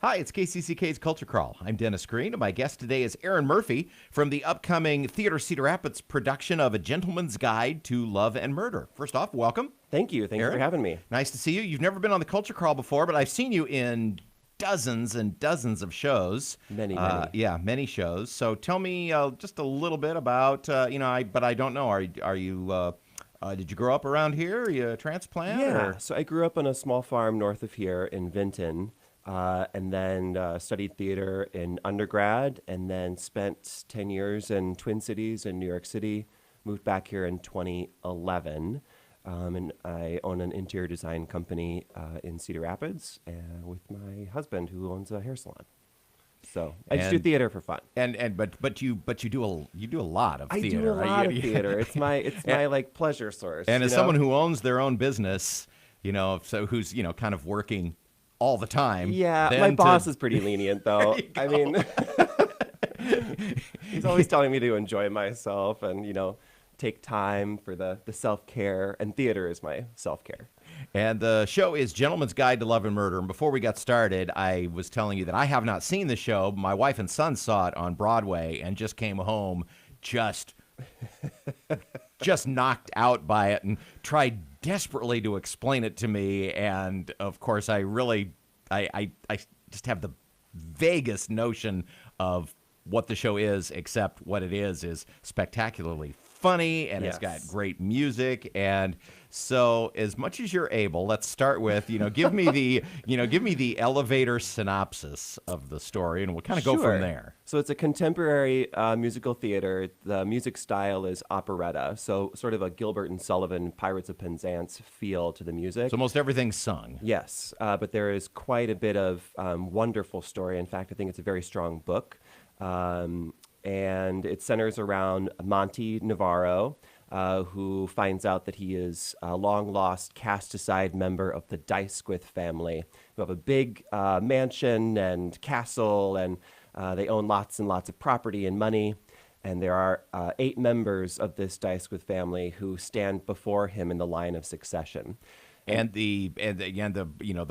Hi, it's KCCK's Culture Crawl. I'm Dennis Green, and my guest today is Aaron Murphy from the upcoming Theatre Cedar Rapids production of A Gentleman's Guide to Love and Murder. First off, welcome. Thank you. Thank you for having me. Nice to see you. You've never been on the Culture Crawl before, but I've seen you in dozens and dozens of shows. Many. Many shows. So tell me just a little bit about, but I don't know. Are you... did you grow up around here? Are you a transplant? Yeah. Or? So I grew up on a small farm north of here in Vinton, and then studied theater in undergrad, and then spent 10 years in Twin Cities in New York City. Moved back here in 2011, and I own an interior design company in Cedar Rapids with my husband, who owns a hair salon. So I just do theater for fun. But you do a lot of theater. I do a right? lot of theater. It's my like pleasure source. And as someone who owns their own business, who's kind of working all the time. Yeah, my boss is pretty lenient though. I mean, he's always telling me to enjoy myself and take time for the self-care, and theater is my self-care. And the show is Gentleman's Guide to Love and Murder. And before we got started, I was telling you that I have not seen the show. My wife and son saw it on Broadway and just came home just knocked out by it and tried desperately to explain it to me. And, of course, I just have the vaguest notion of what the show is, except what it is spectacularly funny, and It's got great music. And so as much as you're able, let's start with, give me the elevator synopsis of the story, and we'll kind of go from there. So it's a contemporary musical theater. The music style is operetta, so sort of a Gilbert and Sullivan, Pirates of Penzance feel to the music. So most everything's sung. Yes, but there is quite a bit of wonderful story. In fact, I think it's a very strong book. And it centers around Monty Navarro, who finds out that he is a long-lost, cast-aside member of the Dysquith family, who have a big mansion and castle, and they own lots and lots of property and money. And there are 8 members of this Dysquith family who stand before him in the line of succession. And the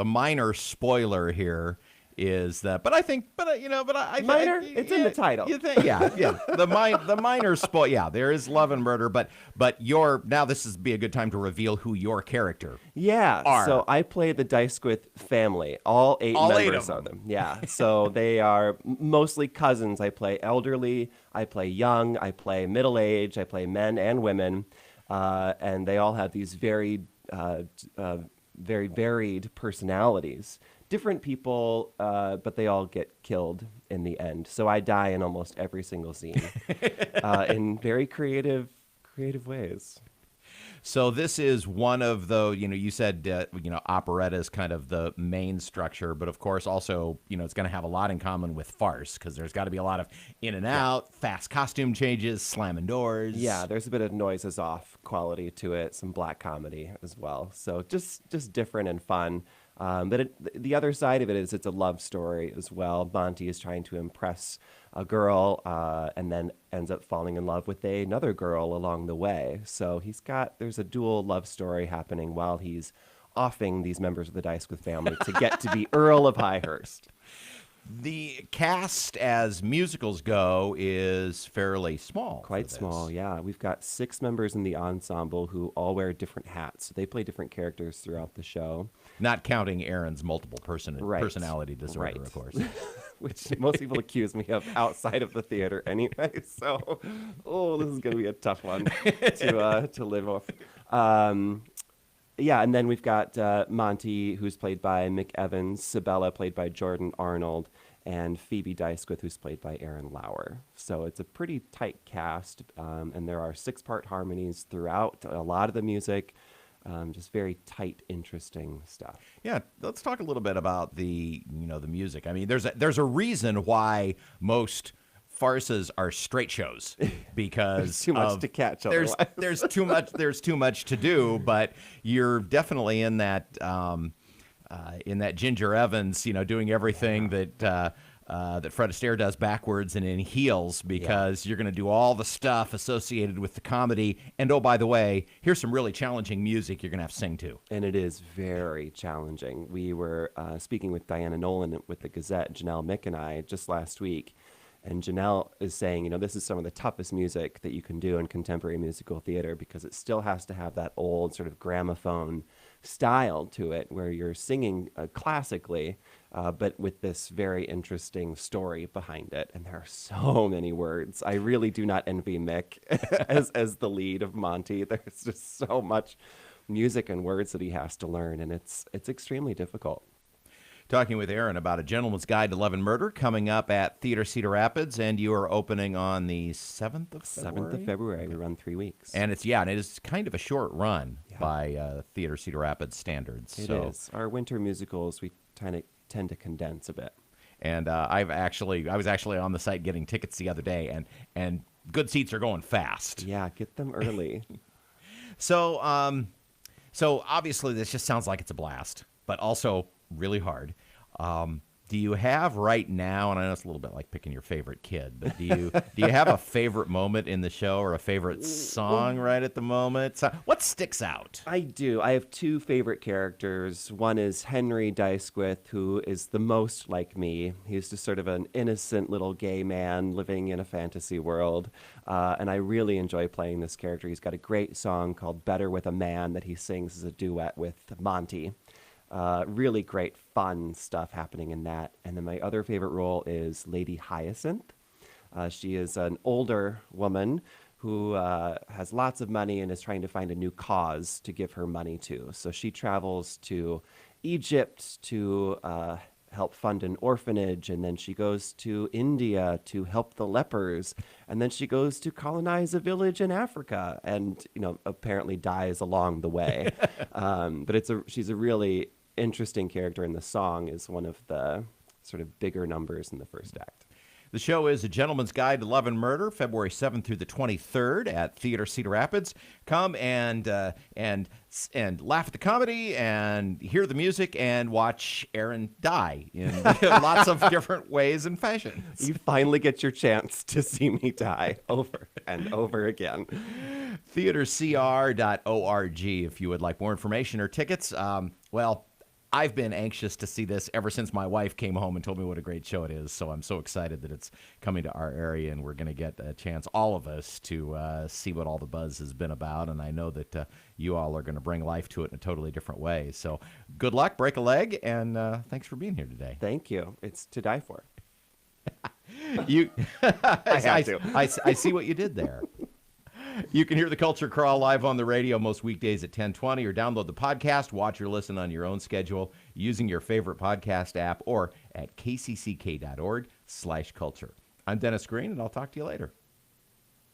minor spoiler here is that, but I think minor. It's in the title. You think, yeah. The minor spoil. Yeah, there is love and murder, but now this is be a good time to reveal who your character. Are. So I play the Dysquith family, all 8 members of them. Yeah, so they are mostly cousins. I play elderly, I play young, I play middle age, I play men and women, and they all have these very varied personalities. Different people, but they all get killed in the end. So I die in almost every single scene in very creative ways. So this is one of the, you said, operetta is kind of the main structure, but of course also, it's going to have a lot in common with farce, because there's got to be a lot of in and out, fast costume changes, slamming doors. Yeah, there's a bit of noises off quality to it, some black comedy as well. So just different and fun. But the other side of it is it's a love story as well. Monty is trying to impress a girl and then ends up falling in love with another girl along the way. So there's a dual love story happening while he's offing these members of the Dysquith family to get to be Earl of Highhurst. The cast, as musicals go, is fairly small. Quite small, yeah. We've got 6 members in the ensemble who all wear different hats. So they play different characters throughout the show. Not counting Aaron's multiple personality disorder, of course. Which most people accuse me of outside of the theater anyway. So, this is going to be a tough one to live off. Yeah, and then we've got Monty, who's played by Mick Evans, Sabella, played by Jordan Arnold, and Phoebe Dysquith, who's played by Aaron Lauer. So it's a pretty tight cast, and there are 6-part harmonies throughout a lot of the music. Just very tight, interesting stuff. Yeah, let's talk a little bit about the music. I mean, there's a reason why most farces are straight shows, because there's too much to catch. There's too much to do, but you're definitely in that Ginger Evans, doing everything that that Fred Astaire does backwards and in heels because you're going to do all the stuff associated with the comedy. And oh, by the way, here's some really challenging music you're going to have to sing to. And it is very challenging. We were speaking with Diana Nolan with the Gazette, Janelle Mick and I, just last week. And Janelle is saying, this is some of the toughest music that you can do in contemporary musical theater because it still has to have that old sort of gramophone style to it where you're singing classically, but with this very interesting story behind it. And there are so many words. I really do not envy Mick as the lead of Monty. There's just so much music and words that he has to learn, and it's extremely difficult. Talking with Aaron about A Gentleman's Guide to Love and Murder coming up at Theatre Cedar Rapids, and you are opening on the 7th of February? 7th of February. We run 3 weeks. And it is kind of a short run by Theatre Cedar Rapids standards. It is. Our winter musicals, we tend to condense a bit. And I was actually on the site getting tickets the other day, and good seats are going fast. Yeah, get them early. So obviously this just sounds like it's a blast, but also really hard. Do you have right now, and I know it's a little bit like picking your favorite kid, but do you have a favorite moment in the show or a favorite song right at the moment? So, what sticks out? I do. I have two favorite characters. One is Henry Dicewith, who is the most like me. He's just sort of an innocent little gay man living in a fantasy world, and I really enjoy playing this character. He's got a great song called Better With a Man that he sings as a duet with Monty. Really great, fun stuff happening in that. And then my other favorite role is Lady Hyacinth. She is an older woman who has lots of money and is trying to find a new cause to give her money to. So she travels to Egypt to help fund an orphanage, and then she goes to India to help the lepers, and then she goes to colonize a village in Africa, and apparently dies along the way. But she's a really interesting character, and the song is one of the sort of bigger numbers in the first act. The show is A Gentleman's Guide to Love and Murder, February 7th through the 23rd at Theatre Cedar Rapids. Come and laugh at the comedy and hear the music and watch Aaron die in lots of different ways and fashions. You finally get your chance to see me die over and over again. TheatreCR.org if you would like more information or tickets. I've been anxious to see this ever since my wife came home and told me what a great show it is. So I'm so excited that it's coming to our area, and we're going to get a chance, all of us, to see what all the buzz has been about. And I know that you all are going to bring life to it in a totally different way. So good luck, break a leg, and thanks for being here today. Thank you. It's to die for. I see what you did there. You can hear The Culture Crawl live on the radio most weekdays at 10:20, or download the podcast, watch or listen on your own schedule using your favorite podcast app or at kcck.org/culture. I'm Dennis Green, and I'll talk to you later.